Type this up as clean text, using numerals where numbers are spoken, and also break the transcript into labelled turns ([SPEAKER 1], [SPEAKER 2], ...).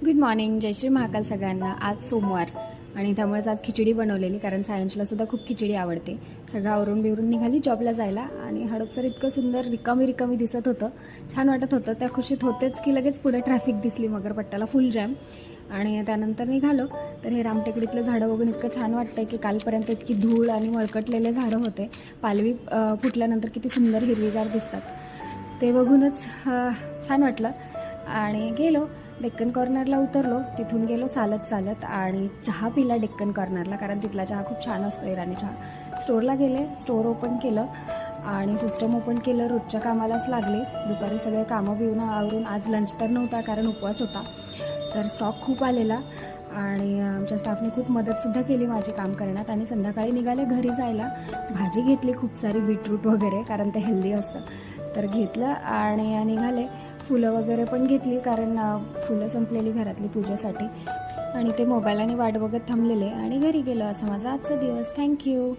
[SPEAKER 1] Good morning, जय श्री महाकाल सगळ्यांना। आज सोमवार आणि त्यामुळेच आज खिचडी बनवलेली, कारण सायन्सला सुद्धा खूप खिचडी आवडते। सगळं आवरून बिवरून निघाली जॉबला जायला आणि हडपसर इतकं सुंदर रिकामी रिकामी दिसत होतं, छान वाटत होतं। त्या खुशीत होतेच की लगेच पुढे ट्रॅफिक दिसली, मगरपट्ट्याला फुल जॅम। आणि त्यानंतर निघालो तर हे रामटेकडीतलं झाडं बघून इतकं छान वाटतंय की कालपर्यंत इतकी धूळ आणि मळकटलेले झाडं होते, पालवी फुटल्यानंतर किती सुंदर हिरवीगार दिसतात ते बघूनच छान वाटलं। आणि गेलो डेक्कन कॉर्नरला, उतरलो, तिथून गेलो चालत चालत आणि चहा पिला डेक्कन कॉर्नरला, कारण तिथला चहा खूप छान असतो, इराणी चहा। स्टोअरला गेले, स्टोअर ओपन केलं आणि सिस्टम ओपन केलं, रोजच्या कामालाच लागले। दुपारी सगळे कामं बिवून आवरून, आज लंच तर नव्हता कारण उपवास होता, तर स्टॉक खूप आलेला आणि आमच्या स्टाफने खूप मदतसुद्धा केली माझी काम करण्यात। आणि संध्याकाळी निघाले घरी जायला, भाजी घेतली खूप सारी, बीटरूट वगैरे, कारण ते हेल्दी असतं, तर घेतलं आणि निघाले। फुलं वगैरे पण घेतली, कारण फुलं संपलेली घरातली पूजेसाठी, आणि ते मोबाईलने वाट बघत थांबलेले आणि घरी गेलो। असा माझा आजचा दिवस। थँक्यू।